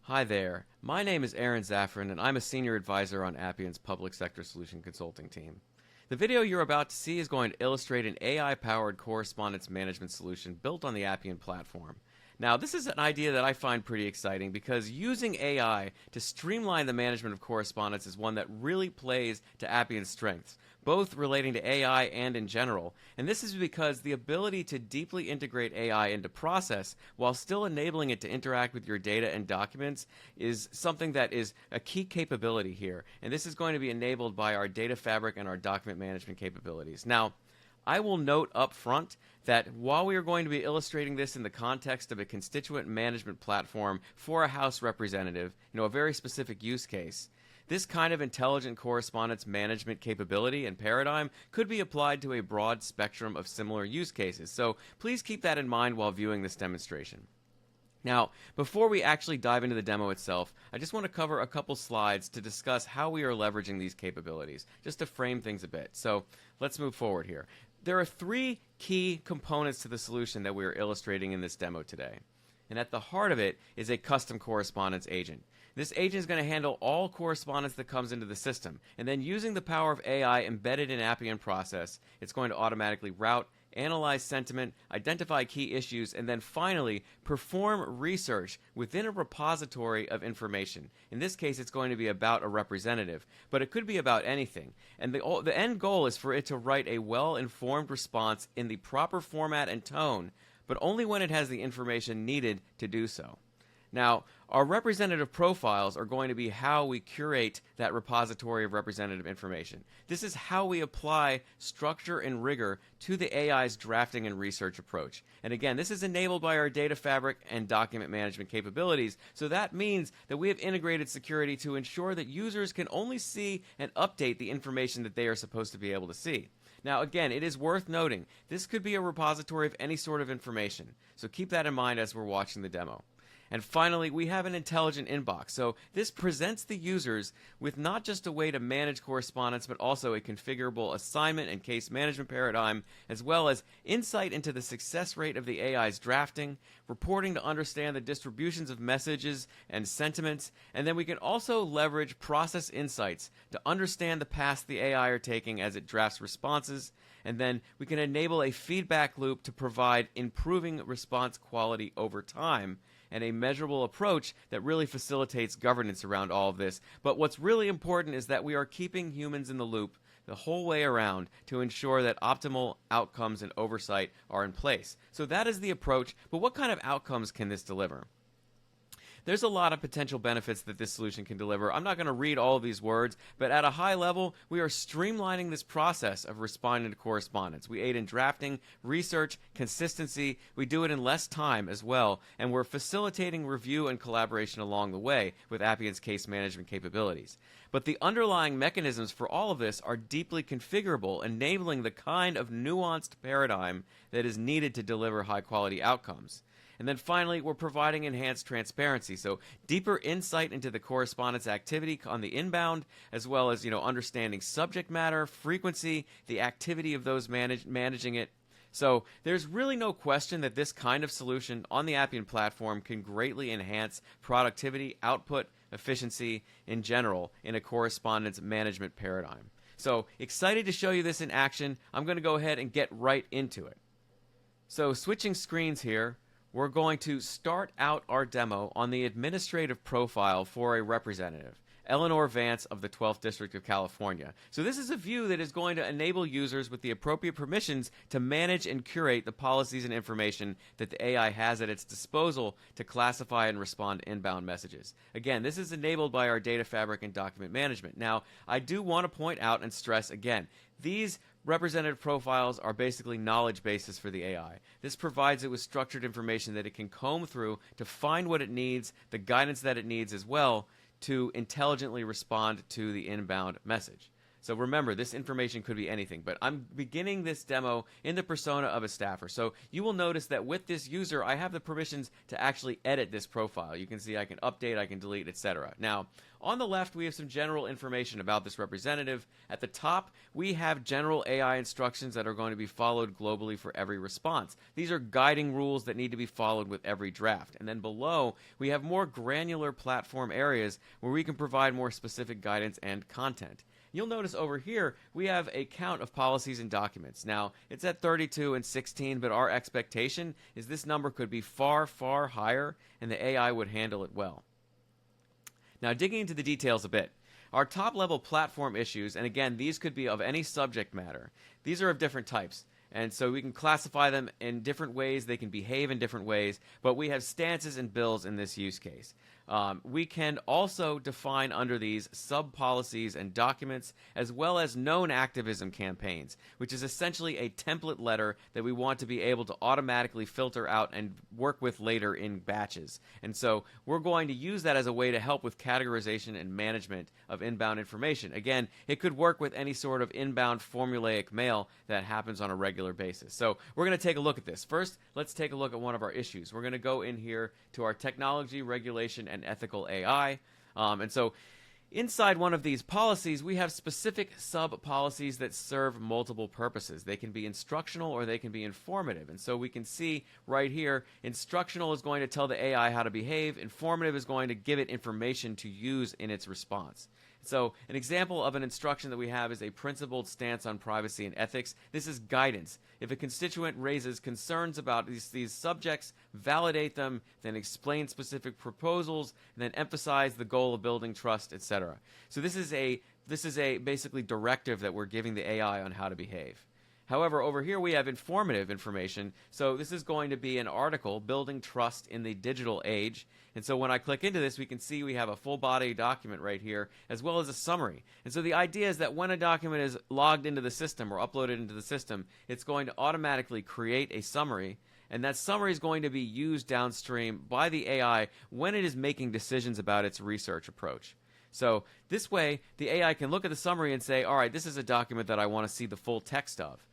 Hi there. My name is Aaron Zaffron, and I'm a senior advisor on Appian's public sector solution consulting team. The video you're about to see is going to illustrate an AI-powered correspondence management solution built on the Appian platform. Now, this is an idea that I find pretty exciting because using AI to streamline the management of correspondence is one that really plays to Appian's strengths, both relating to AI and in general. And this is because the ability to deeply integrate AI into process while still enabling it to interact with your data and documents is something that is a key capability here. And this is going to be enabled by our data fabric and our document management capabilities. Now, I will note up front that while we are going to be illustrating this in the context of a constituent management platform for a House representative, a very specific use case, this kind of intelligent correspondence management capability and paradigm could be applied to a broad spectrum of similar use cases. So please keep that in mind while viewing this demonstration. Now, before we actually dive into the demo itself, I just want to cover a couple slides to discuss how we are leveraging these capabilities, just to frame things a bit. So let's move forward here. There are three key components to the solution that we are illustrating in this demo today. And at the heart of it is a custom correspondence agent. This agent is going to handle all correspondence that comes into the system. And then using the power of AI embedded in Appian process, it's going to automatically route, analyze sentiment, identify key issues, and then finally perform research within a repository of information. In this case, it's going to be about a representative, but it could be about anything. And the end goal is for it to write a well-informed response in the proper format and tone, but only when it has the information needed to do so. Now, our representative profiles are going to be how we curate that repository of representative information. This is how we apply structure and rigor to the AI's drafting and research approach. And again, this is enabled by our data fabric and document management capabilities. So that means that we have integrated security to ensure that users can only see and update the information that they are supposed to be able to see. Now, again, it is worth noting, this could be a repository of any sort of information. So keep that in mind as we're watching the demo. And finally, we have an intelligent inbox. So this presents the users with not just a way to manage correspondence, but also a configurable assignment and case management paradigm, as well as insight into the success rate of the AI's drafting, reporting to understand the distributions of messages and sentiments, and then we can also leverage process insights to understand the paths the AI are taking as it drafts responses, and then we can enable a feedback loop to provide improving response quality over time, and a measurable approach that really facilitates governance around all of this. But what's really important is that we are keeping humans in the loop the whole way around to ensure that optimal outcomes and oversight are in place. So that is the approach, but what kind of outcomes can this deliver? There's a lot of potential benefits that this solution can deliver. I'm not going to read all of these words, but at a high level, we are streamlining this process of responding to correspondence. We aid in drafting, research, consistency. We do it in less time as well, and we're facilitating review and collaboration along the way with Appian's case management capabilities. But the underlying mechanisms for all of this are deeply configurable, enabling the kind of nuanced paradigm that is needed to deliver high-quality outcomes. And then finally, we're providing enhanced transparency, so deeper insight into the correspondence activity on the inbound, as well as understanding subject matter, frequency, the activity of those managing it. So there's really no question that this kind of solution on the Appian platform can greatly enhance productivity, output, efficiency in general in a correspondence management paradigm. So excited to show you this in action. I'm going to go ahead and get right into it. So switching screens here, we're going to start out our demo on the administrative profile for a representative, Eleanor Vance of the 12th District of California. So this is a view that is going to enable users with the appropriate permissions to manage and curate the policies and information that the AI has at its disposal to classify and respond to inbound messages. Again, this is enabled by our data fabric and document management. Now, I do want to point out and stress again, these representative profiles are basically knowledge bases for the AI. This provides it with structured information that it can comb through to find what it needs, the guidance that it needs as well, to intelligently respond to the inbound message. So remember, this information could be anything, but I'm beginning this demo in the persona of a staffer. So you will notice that with this user, I have the permissions to actually edit this profile. You can see I can update, I can delete, etc. Now, on the left, we have some general information about this representative. At the top, we have general AI instructions that are going to be followed globally for every response. These are guiding rules that need to be followed with every draft. And then below, we have more granular platform areas where we can provide more specific guidance and content. You'll notice over here, we have a count of policies and documents. Now, it's at 32 and 16, but our expectation is this number could be far, far higher, and the AI would handle it well. Now, digging into the details a bit, our top-level platform issues, and again, these could be of any subject matter. These are of different types, and so we can classify them in different ways. They can behave in different ways, but we have stances and bills in this use case. We can also define under these sub-policies and documents, as well as known activism campaigns, which is essentially a template letter that we want to be able to automatically filter out and work with later in batches. And so we're going to use that as a way to help with categorization and management of inbound information. Again, it could work with any sort of inbound formulaic mail that happens on a regular basis. So we're going to take a look at this. First, let's take a look at one of our issues. We're going to go in here to our technology, regulation, and ethical AI. And so inside one of these policies, we have specific sub-policies that serve multiple purposes. They can be instructional or they can be informative. And so we can see right here, instructional is going to tell the AI how to behave. Informative is going to give it information to use in its response. So an example of an instruction that we have is a principled stance on privacy and ethics. This is guidance. If a constituent raises concerns about these subjects, validate them, then explain specific proposals, and then emphasize the goal of building trust, etc. So this is a basically directive that we're giving the AI on how to behave. However, over here we have informative information. So this is going to be an article, Building Trust in the Digital Age. And so when I click into this, we can see we have a full body document right here, as well as a summary. And so the idea is that when a document is logged into the system or uploaded into the system, it's going to automatically create a summary. And that summary is going to be used downstream by the AI when it is making decisions about its research approach. So this way, the AI can look at the summary and say, all right, this is a document that I want to see the full text of.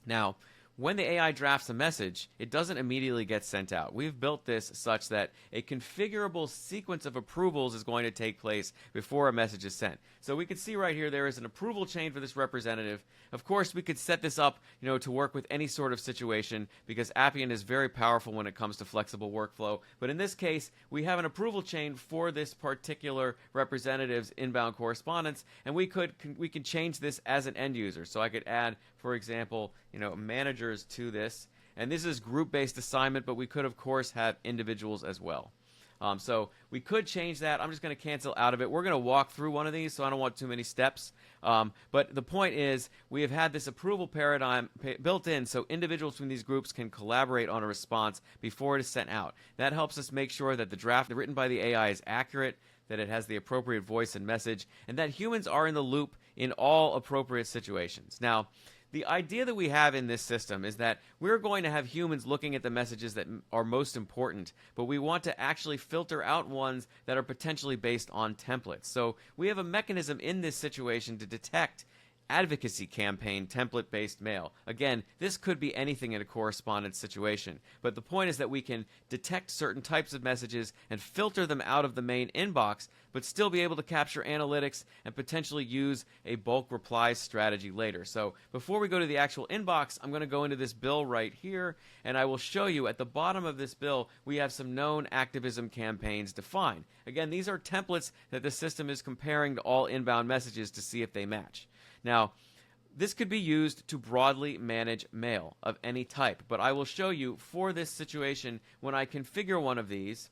Now, when the AI drafts a message, it doesn't immediately get sent out. We've built this such that a configurable sequence of approvals is going to take place before a message is sent. So we can see right here there is an approval chain for this representative. Of course, we could set this up, to work with any sort of situation because Appian is very powerful when it comes to flexible workflow. But in this case, we have an approval chain for this particular representative's inbound correspondence, and we can change this as an end user. So I could add, for example, managers to this, and this is group-based assignment, but we could of course have individuals as well. So we could change that. I'm just going to cancel out of it. We're going to walk through one of these, so I don't want too many steps. But the point is, we have had this approval paradigm built in so individuals from these groups can collaborate on a response before it is sent out. That helps us make sure that the draft written by the AI is accurate, that it has the appropriate voice and message, and that humans are in the loop in all appropriate situations. Now, the idea that we have in this system is that we're going to have humans looking at the messages that are most important, but we want to actually filter out ones that are potentially based on templates. So we have a mechanism in this situation to detect advocacy campaign template-based mail. Again, this could be anything in a correspondence situation, but the point is that we can detect certain types of messages and filter them out of the main inbox, but still be able to capture analytics and potentially use a bulk replies strategy later. So before we go to the actual inbox, I'm going to go into this bill right here, and I will show you at the bottom of this bill, we have some known activism campaigns defined. Again, these are templates that the system is comparing to all inbound messages to see if they match. Now, this could be used to broadly manage mail of any type, but I will show you for this situation, when I configure one of these,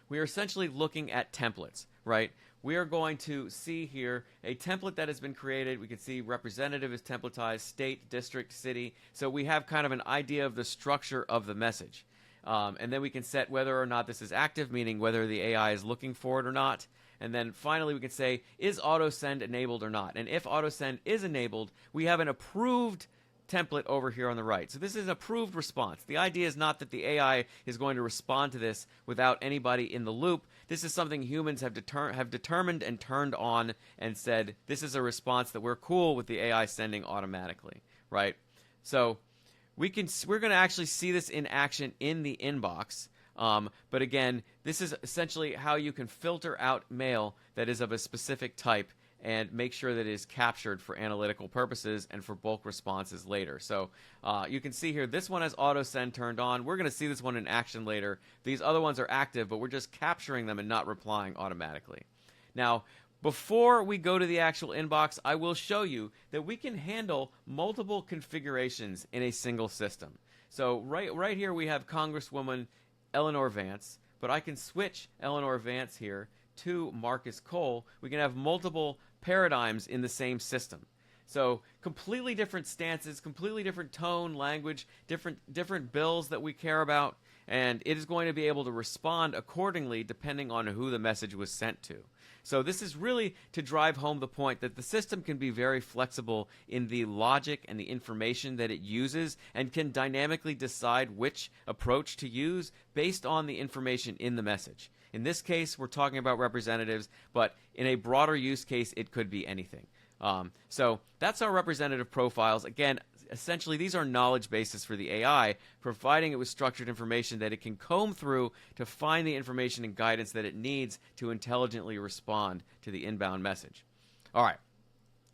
we are essentially looking at templates, right? We are going to see here a template that has been created. We can see representative is templatized, state, district, city. So we have kind of an idea of the structure of the message. And then we can set whether or not this is active, meaning whether the AI is looking for it or not. And then finally we can say, is auto-send enabled or not? And if auto-send is enabled, we have an approved template over here on the right. So this is an approved response. The idea is not that the AI is going to respond to this without anybody in the loop. This is something humans have determined and turned on and said, this is a response that we're cool with the AI sending automatically, right? So we're going to actually see this in action in the inbox. But again, this is essentially how you can filter out mail that is of a specific type and make sure that it is captured for analytical purposes and for bulk responses later. So you can see here, this one has auto send turned on. We're going to see this one in action later. These other ones are active, but we're just capturing them and not replying automatically. Now, before we go to the actual inbox, I will show you that we can handle multiple configurations in a single system. So right here we have Congresswoman Eleanor Vance, but I can switch Eleanor Vance here to Marcus Cole. We can have multiple paradigms in the same system. So completely different stances, completely different tone, language, different bills that we care about, and it is going to be able to respond accordingly depending on who the message was sent to. So this is really to drive home the point that the system can be very flexible in the logic and the information that it uses and can dynamically decide which approach to use based on the information in the message. In this case, we're talking about representatives, but in a broader use case, it could be anything. So that's our representative profiles. Again, essentially, these are knowledge bases for the AI, providing it with structured information that it can comb through to find the information and guidance that it needs to intelligently respond to the inbound message. All right,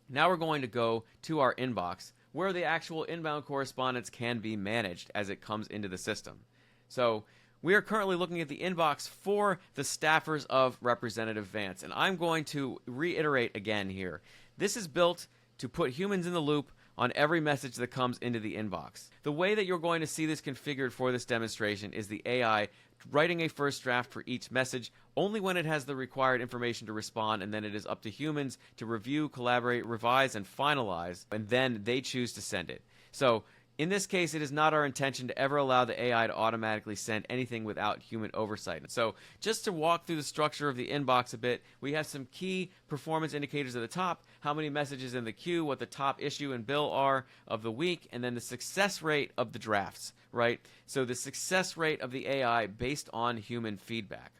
now we're going to go to our inbox, where the actual inbound correspondence can be managed as it comes into the system. So we are currently looking at the inbox for the staffers of Representative Vance, and I'm going to reiterate again here. This is built to put humans in the loop on every message that comes into the inbox. The way that you're going to see this configured for this demonstration is the AI writing a first draft for each message only when it has the required information to respond, and then it is up to humans to review, collaborate, revise, and finalize, and then they choose to send it. So in this case, it is not our intention to ever allow the AI to automatically send anything without human oversight. So just to walk through the structure of the inbox a bit, we have some key performance indicators at the top, how many messages in the queue, what the top issue and bill are of the week, and then the success rate of the drafts, right? So the success rate of the AI based on human feedback.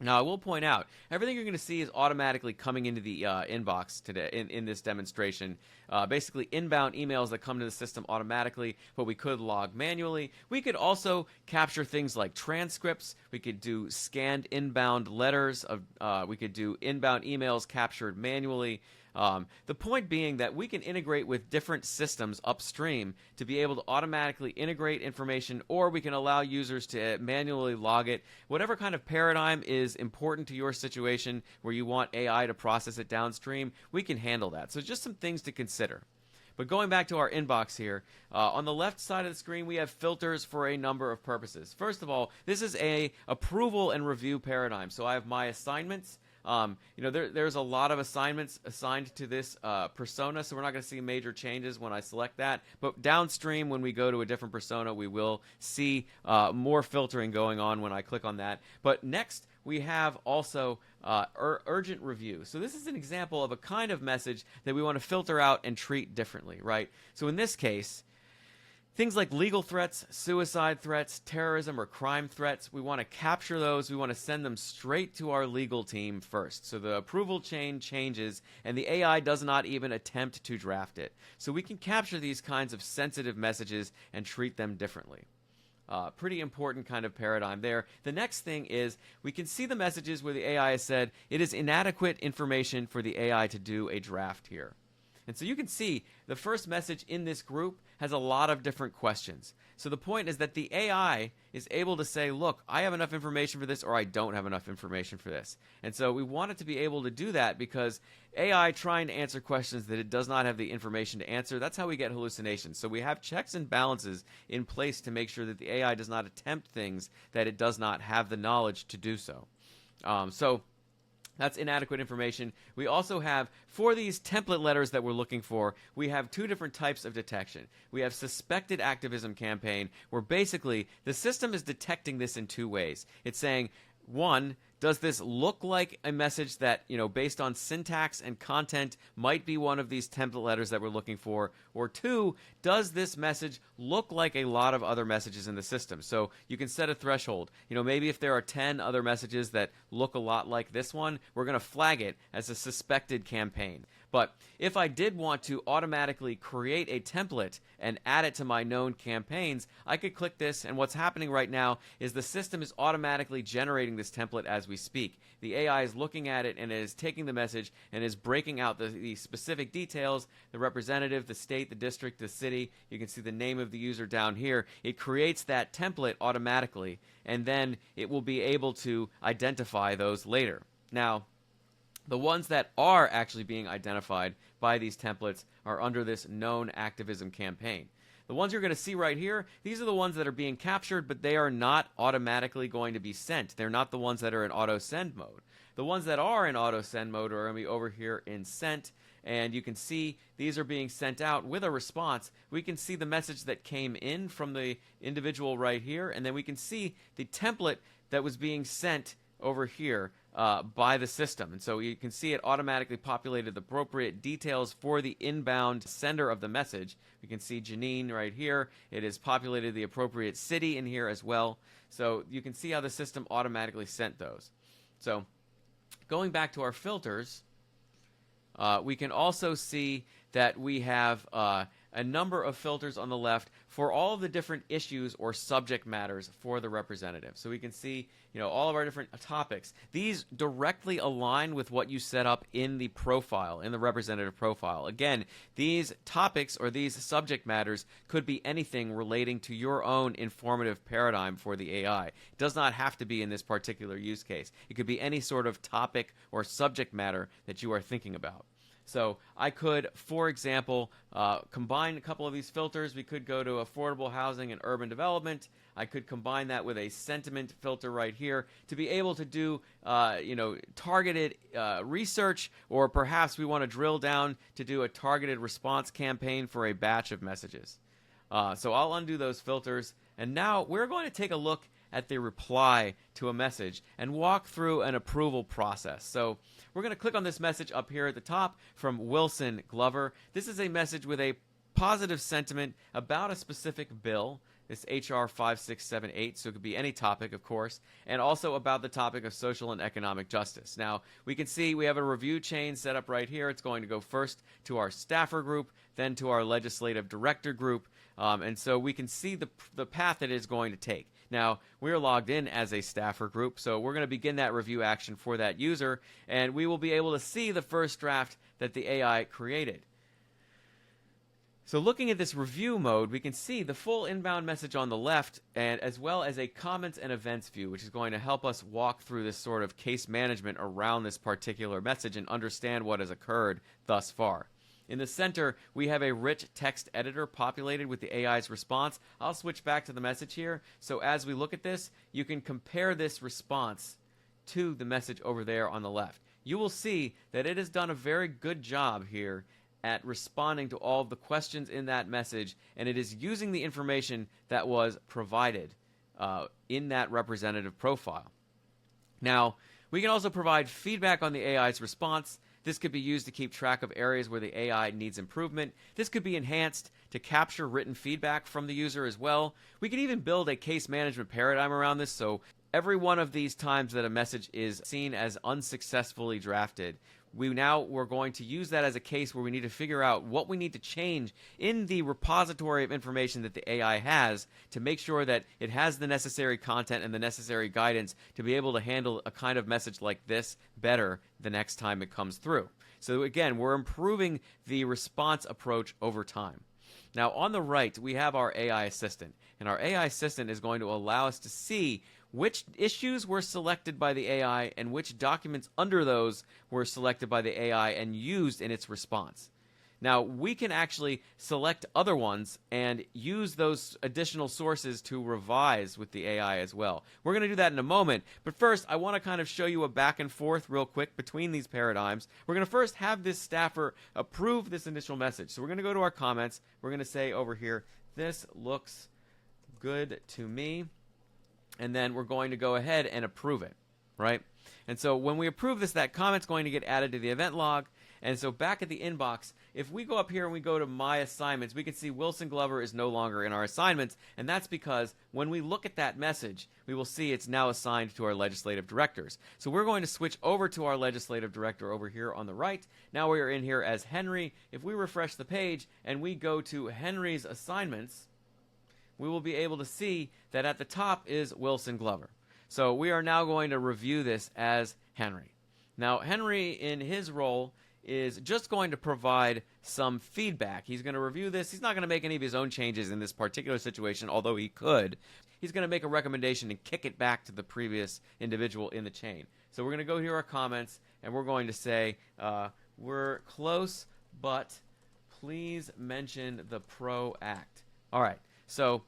Now, I will point out, everything you're going to see is automatically coming into the inbox today in this demonstration. Basically, inbound emails that come to the system automatically, but we could log manually. We could also capture things like transcripts. We could do scanned inbound letters. We could do inbound emails captured manually. The point being that we can integrate with different systems upstream to be able to automatically integrate information, or we can allow users to manually log it. Whatever kind of paradigm is important to your situation where you want AI to process it downstream, we can handle that. So just some things to consider. But going back to our inbox here, on the left side of the screen, we have filters for a number of purposes. First of all, this is a approval and review paradigm. So I have my assignments. There's a lot of assignments assigned to this persona, so we're not going to see major changes when I select that. But downstream, when we go to a different persona, we will see more filtering going on when I click on that. But next, we have also urgent review. So this is an example of a kind of message that we want to filter out and treat differently, right? So in this case, things like legal threats, suicide threats, terrorism, or crime threats, we want to capture those. We want to send them straight to our legal team first. So the approval chain changes, and the AI does not even attempt to draft it. So we can capture these kinds of sensitive messages and treat them differently. Pretty important kind of paradigm there. The next thing is we can see the messages where the AI has said it is inadequate information for the AI to do a draft here. And so you can see the first message in this group has a lot of different questions. So the point is that the AI is able to say, look, I have enough information for this, or I don't have enough information for this. And so we want it to be able to do that, because AI trying to answer questions that it does not have the information to answer, that's how we get hallucinations. So we have checks and balances in place to make sure that the AI does not attempt things that it does not have the knowledge to do so. That's inadequate information. We also have, for these template letters that we're looking for, we have two different types of detection. We have suspected activism campaign, where basically the system is detecting this in two ways. It's saying, one, does this look like a message that, based on syntax and content, might be one of these template letters that we're looking for? Or 2, does this message look like a lot of other messages in the system? So you can set a threshold. Maybe if there are 10 other messages that look a lot like this one, we're going to flag it as a suspected campaign. But if I did want to automatically create a template and add it to my known campaigns, I could click this, and what's happening right now is the system is automatically generating this template as we speak. The AI is looking at it, and it is taking the message and is breaking out the specific details, the representative, the state, the district, the city. You can see the name of the user down here. It creates that template automatically, and then it will be able to identify those later. Now, the ones that are actually being identified by these templates are under this known activism campaign. The ones you're going to see right here, these are the ones that are being captured, but they are not automatically going to be sent. They're not the ones that are in auto send mode. The ones that are in auto send mode are going to be over here in sent, and you can see these are being sent out with a response. We can see the message that came in from the individual right here, and then we can see the template that was being sent over here by the system. And so you can see it automatically populated the appropriate details for the inbound sender of the message. You can see Janine right here. It has populated the appropriate city in here as well. So you can see how the system automatically sent those. So going back to our filters, we can also see that we have a number of filters on the left for all of the different issues or subject matters for the representative. So we can see, all of our different topics. These directly align with what you set up in the profile, in the representative profile. Again, these topics or these subject matters could be anything relating to your own informative paradigm for the AI. It does not have to be in this particular use case. It could be any sort of topic or subject matter that you are thinking about. So I could, for example, combine a couple of these filters. We could go to affordable housing and urban development. I could combine that with a sentiment filter right here to be able to do, targeted research, or perhaps we want to drill down to do a targeted response campaign for a batch of messages. So I'll undo those filters, and now we're going to take a look at the reply to a message and walk through an approval process. So we're going to click on this message up here at the top from Wilson Glover. This is a message with a positive sentiment about a specific bill, this HR 5678, so it could be any topic, of course, and also about the topic of social and economic justice. Now, we can see we have a review chain set up right here. It's going to go first to our staffer group, then to our legislative director group, and so we can see the path it is going to take. Now, we're logged in as a staffer group, so we're going to begin that review action for that user, and we will be able to see the first draft that the AI created. So looking at this review mode, we can see the full inbound message on the left, and as well as a comments and events view, which is going to help us walk through this sort of case management around this particular message and understand what has occurred thus far. In the center, we have a rich text editor populated with the AI's response. I'll switch back to the message here. So as we look at this, you can compare this response to the message over there on the left. You will see that it has done a very good job here at responding to all of the questions in that message, and it is using the information that was provided in that representative profile. Now, we can also provide feedback on the AI's response. This could be used to keep track of areas where the AI needs improvement. This could be enhanced to capture written feedback from the user as well. We could even build a case management paradigm around this, so every one of these times that a message is seen as unsuccessfully drafted, we're going to use that as a case where we need to figure out what we need to change in the repository of information that the AI has to make sure that it has the necessary content and the necessary guidance to be able to handle a kind of message like this better the next time it comes through. So again, we're improving the response approach over time. Now on the right, we have our AI assistant, and our AI assistant is going to allow us to see which issues were selected by the AI and which documents under those were selected by the AI and used in its response. Now, we can actually select other ones and use those additional sources to revise with the AI as well. We're going to do that in a moment, but first I want to kind of show you a back and forth real quick between these paradigms. We're going to first have this staffer approve this initial message. So we're going to go to our comments. We're going to say over here, this looks good to me. And then we're going to go ahead and approve it, right? And so when we approve this, that comment's going to get added to the event log. And so back at the inbox, if we go up here and we go to My Assignments, we can see Wilson Glover is no longer in our assignments. And that's because when we look at that message, we will see it's now assigned to our legislative directors. So we're going to switch over to our legislative director over here on the right. Now we are in here as Henry. If we refresh the page and we go to Henry's assignments, we will be able to see that at the top is Wilson Glover. So we are now going to review this as Henry. Now, Henry, in his role, is just going to provide some feedback. He's going to review this. He's not going to make any of his own changes in this particular situation, although he could. He's going to make a recommendation and kick it back to the previous individual in the chain. So we're going to go here our comments, and we're going to say, we're close, but please mention the PRO Act. All right, so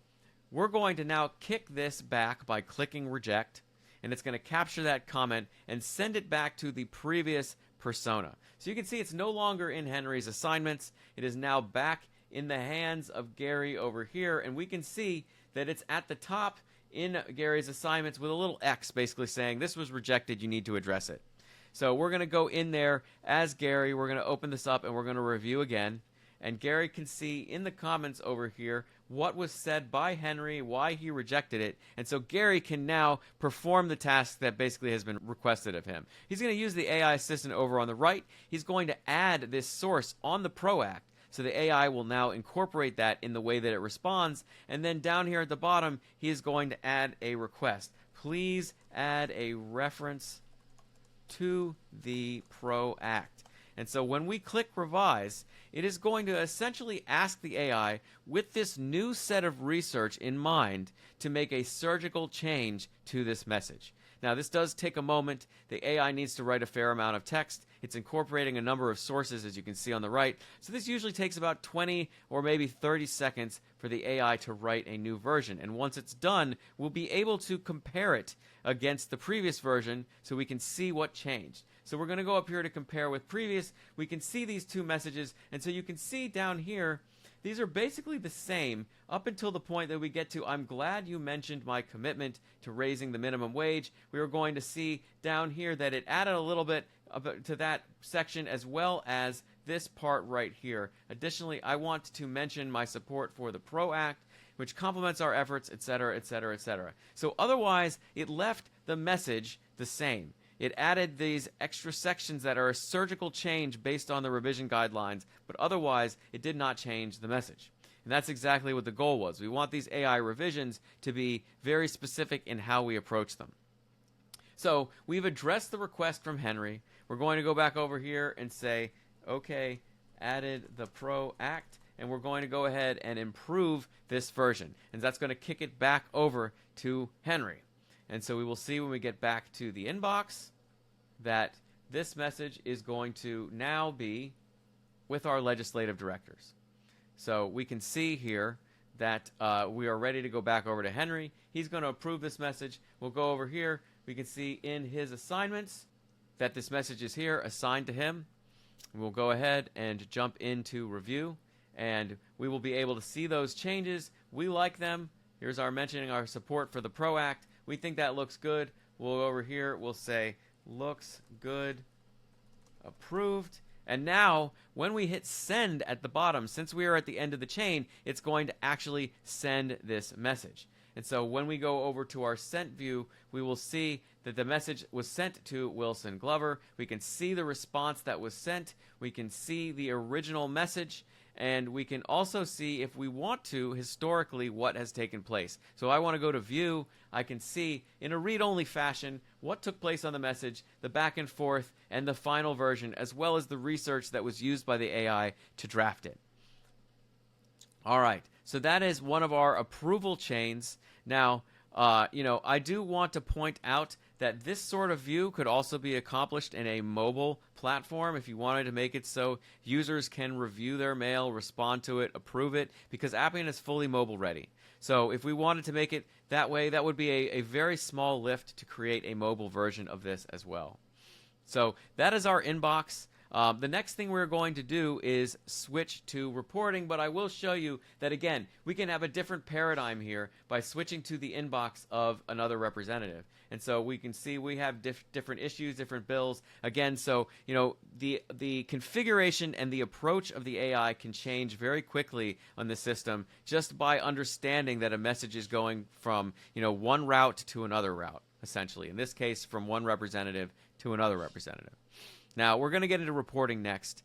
we're going to now kick this back by clicking reject, and it's going to capture that comment and send it back to the previous persona. So you can see it's no longer in Henry's assignments. It is now back in the hands of Gary over here, and we can see that it's at the top in Gary's assignments with a little X basically saying this was rejected, you need to address it. So we're going to go in there as Gary, we're going to open this up and we're going to review again. And Gary can see in the comments over here what was said by Henry, why he rejected it. And so Gary can now perform the task that basically has been requested of him. He's going to use the AI assistant over on the right. He's going to add this source on the PRO Act. So the AI will now incorporate that in the way that it responds. And then down here at the bottom, he is going to add a request. Please add a reference to the PRO Act. And so when we click revise, it is going to essentially ask the AI with this new set of research in mind to make a surgical change to this message. Now this does take a moment. The AI needs to write a fair amount of text. It's incorporating a number of sources, as you can see on the right. So this usually takes about 20 or maybe 30 seconds for the AI to write a new version. And once it's done, we'll be able to compare it against the previous version so we can see what changed. So we're going to go up here to compare with previous. We can see these two messages, and so you can see down here, these are basically the same up until the point that we get to, I'm glad you mentioned my commitment to raising the minimum wage. We are going to see down here that it added a little bit to that section as well as this part right here. Additionally, I want to mention my support for the PRO Act, which complements our efforts, etc., etc., etc. So otherwise, it left the message the same. It added these extra sections that are a surgical change based on the revision guidelines, but otherwise it did not change the message. And that's exactly what the goal was. We want these AI revisions to be very specific in how we approach them. So we've addressed the request from Henry. We're going to go back over here and say, okay, added the PRO Act, and we're going to go ahead and improve this version. And that's going to kick it back over to Henry. And so we will see when we get back to the inbox that this message is going to now be with our legislative directors. So we can see here that we are ready to go back over to Henry. He's going to approve this message. We'll go over here. We can see in his assignments that this message is here assigned to him. We'll go ahead and jump into review, and we will be able to see those changes. We like them. Here's our mentioning our support for the PRO Act. We think that looks good. We'll go over here. We'll say, looks good, approved. And now, when we hit send at the bottom, since we are at the end of the chain, it's going to actually send this message. And so when we go over to our sent view, we will see that the message was sent to Wilson Glover. We can see the response that was sent. We can see the original message. And we can also see, if we want to, historically what has taken place. So I want to go to view. I can see in a read-only fashion what took place on the message, the back and forth, and the final version, as well as the research that was used by the AI to draft it. All right, so that is one of our approval chains. Now, I do want to point out that this sort of view could also be accomplished in a mobile platform if you wanted to make it so users can review their mail, respond to it, approve it, because Appian is fully mobile ready. So if we wanted to make it that way, that would be a very small lift to create a mobile version of this as well. So that is our inbox. The next thing we're going to do is switch to reporting, but I will show you that, again, we can have a different paradigm here by switching to the inbox of another representative. And so we can see we have different issues, different bills. Again, so, the configuration and the approach of the AI can change very quickly on the system just by understanding that a message is going from, one route to another route, essentially. In this case, from one representative to another representative. Now, we're going to get into reporting next.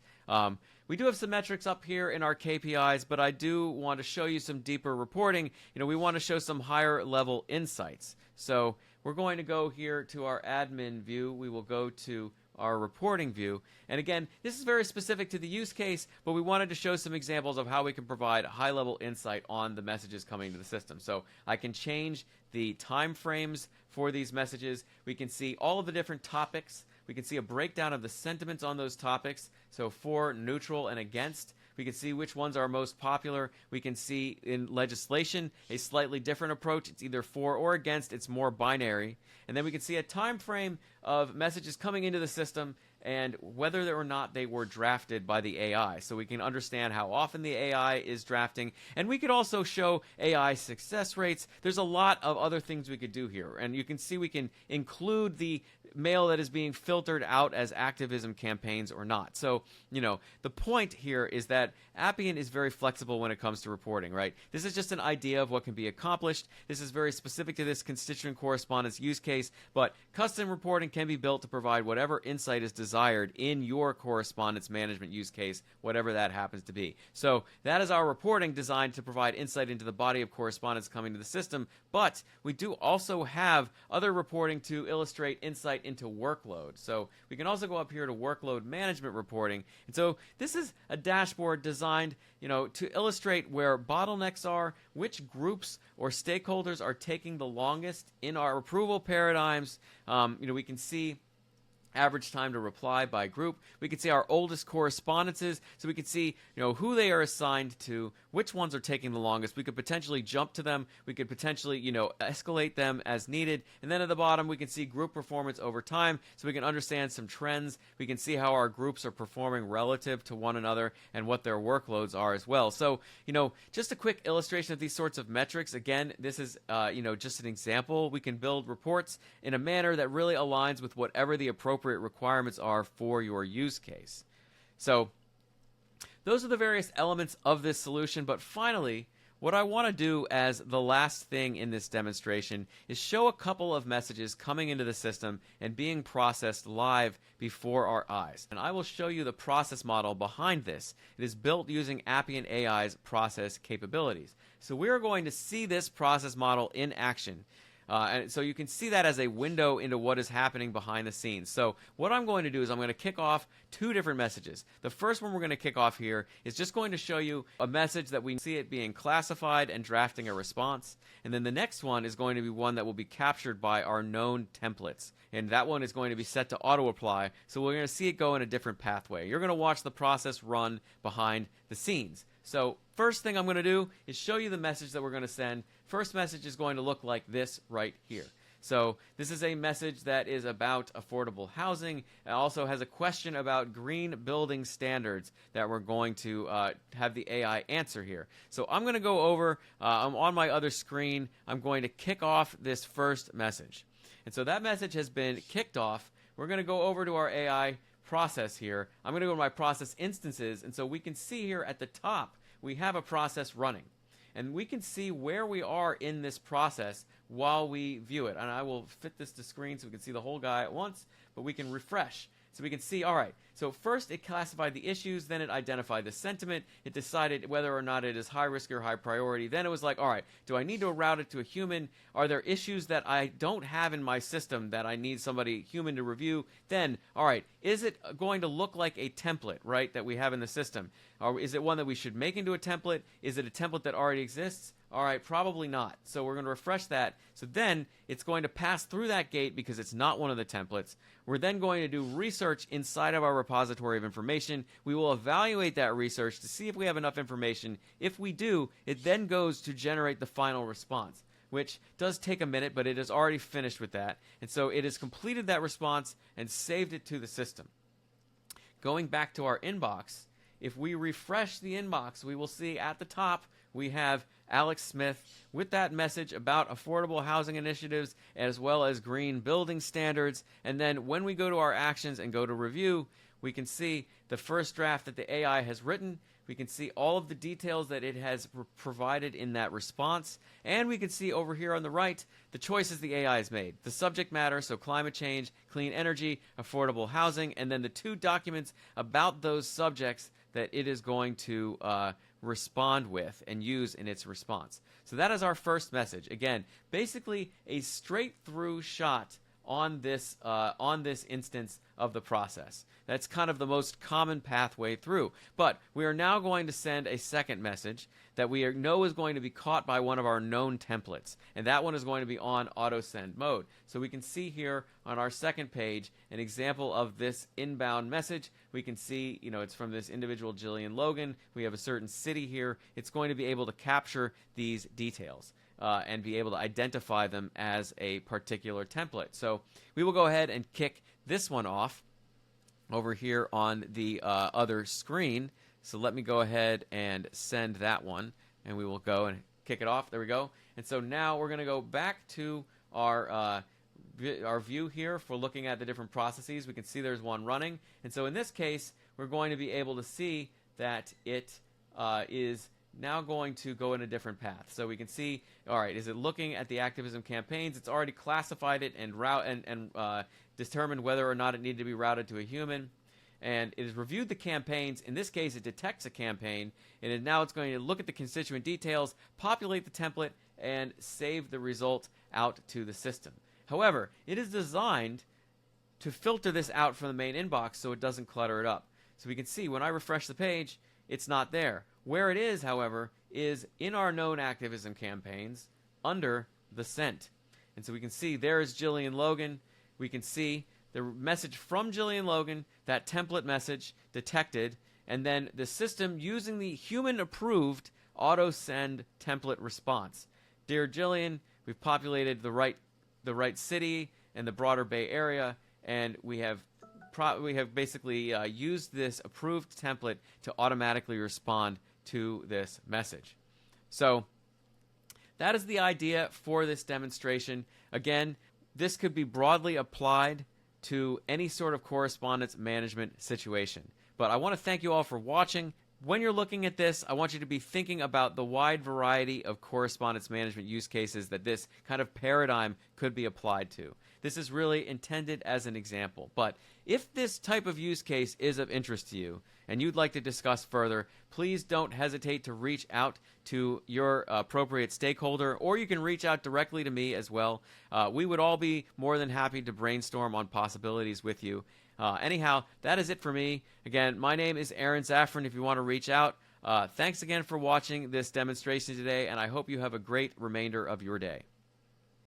We do have some metrics up here in our KPIs, but I do want to show you some deeper reporting. We want to show some higher level insights. So we're going to go here to our admin view. We will go to our reporting view. And again, this is very specific to the use case, but we wanted to show some examples of how we can provide high-level insight on the messages coming to the system. So I can change the time frames for these messages. We can see all of the different topics. We can see a breakdown of the sentiments on those topics. So for, neutral, and against. We can see which ones are most popular. We can see in legislation a slightly different approach. It's either for or against. It's more binary. And then we can see a time frame of messages coming into the system and whether or not they were drafted by the AI. So we can understand how often the AI is drafting. And we could also show AI success rates. There's a lot of other things we could do here. And you can see we can include the mail that is being filtered out as activism campaigns or not. So, the point here is that Appian is very flexible when it comes to reporting, right? This is just an idea of what can be accomplished. This is very specific to this constituent correspondence use case, but custom reporting can be built to provide whatever insight is desired in your correspondence management use case, whatever that happens to be. So that is our reporting designed to provide insight into the body of correspondence coming to the system, but we do also have other reporting to illustrate insight into workload. So we can also go up here to workload management reporting. And so this is a dashboard designed, to illustrate where bottlenecks are, which groups or stakeholders are taking the longest in our approval paradigms. We can see average time to reply by group. We can see our oldest correspondences, so we can see who they are assigned to, which ones are taking the longest. We could potentially jump to them. We could potentially escalate them as needed. And then at the bottom we can see group performance over time, so we can understand some trends. We can see how our groups are performing relative to one another and what their workloads are as well. So just a quick illustration of these sorts of metrics. Again, this is just an example. We can build reports in a manner that really aligns with whatever the appropriate requirements are for your use case. So those are the various elements of this solution, but finally, what I want to do as the last thing in this demonstration is show a couple of messages coming into the system and being processed live before our eyes. And I will show you the process model behind this. It is built using Appian AI's process capabilities. So we are going to see this process model in action. And so you can see that as a window into what is happening behind the scenes. So what I'm going to do is I'm going to kick off two different messages. The first one we're going to kick off here is just going to show you a message that we see it being classified and drafting a response. And then the next one is going to be one that will be captured by our known templates. And that one is going to be set to auto-apply. So we're going to see it go in a different pathway. You're going to watch the process run behind the scenes. So first thing I'm going to do is show you the message that we're going to send. First message is going to look like this right here. So this is a message that is about affordable housing. It also has a question about green building standards that we're going to have the AI answer here. So I'm going to go over, I'm on my other screen, I'm going to kick off this first message. And so that message has been kicked off. We're going to go over to our AI process here. I'm going to go to my process instances, and so we can see here at the top we have a process running. And we can see where we are in this process while we view it. And I will fit this to screen so we can see the whole guy at once, but we can refresh. So we can see, all right, so first it classified the issues, then it identified the sentiment, it decided whether or not it is high risk or high priority, then it was like, all right, do I need to route it to a human? Are there issues that I don't have in my system that I need somebody human to review? Then, all right, is it going to look like a template, right, that we have in the system? Or is it one that we should make into a template? Is it a template that already exists? All right, probably not. So we're going to refresh that. So then it's going to pass through that gate because it's not one of the templates. We're then going to do research inside of our repository of information. We will evaluate that research to see if we have enough information. If we do, it then goes to generate the final response, which does take a minute, but it has already finished with that. And so it has completed that response and saved it to the system. Going back to our inbox, if we refresh the inbox, we will see at the top we have Alex Smith with that message about affordable housing initiatives as well as green building standards. And then when we go to our actions and go to review, we can see the first draft that the AI has written. We can see all of the details that it has provided in that response. And we can see over here on the right the choices the AI has made. The subject matter, so climate change, clean energy, affordable housing, and then the 2 documents about those subjects that it is going to respond with and use in its response. So that is our first message. Again, basically a straight-through shot on this instance of the process. That's kind of the most common pathway through. But we are now going to send a second message that we know is going to be caught by one of our known templates. And that one is going to be on auto-send mode. So we can see here on our second page an example of this inbound message. We can see, it's from this individual Jillian Logan. We have a certain city here. It's going to be able to capture these details. And be able to identify them as a particular template. So we will go ahead and kick this one off over here on the other screen. So let me go ahead and send that one, and we will go and kick it off. There we go. And so now we're going to go back to our view here for looking at the different processes. We can see there's one running. And so in this case, we're going to be able to see that it is now going to go in a different path. So we can see, all right, is it looking at the activism campaigns? It's already classified it and determined whether or not it needed to be routed to a human. And it has reviewed the campaigns. In this case, it detects a campaign, and now it's going to look at the constituent details, populate the template, and save the result out to the system. However, it is designed to filter this out from the main inbox so it doesn't clutter it up. So we can see when I refresh the page, it's not there. Where it is, however, is in our known activism campaigns under the sent. And so we can see there is Jillian Logan. We can see the message from Jillian Logan, that template message detected, and then the system using the human-approved auto-send template response. Dear Jillian, we've populated the right city and the broader Bay Area, and we have basically used this approved template to automatically respond to this message. So that is the idea for this demonstration. Again, this could be broadly applied to any sort of correspondence management situation. But I want to thank you all for watching. When you're looking at this, I want you to be thinking about the wide variety of correspondence management use cases that this kind of paradigm could be applied to. This is really intended as an example. But if this type of use case is of interest to you and you'd like to discuss further, please don't hesitate to reach out to your appropriate stakeholder, or you can reach out directly to me as well. We would all be more than happy to brainstorm on possibilities with you. Anyhow, that is it for me. Again, my name is Aaron Zaffron if you want to reach out. Thanks again for watching this demonstration today, and I hope you have a great remainder of your day.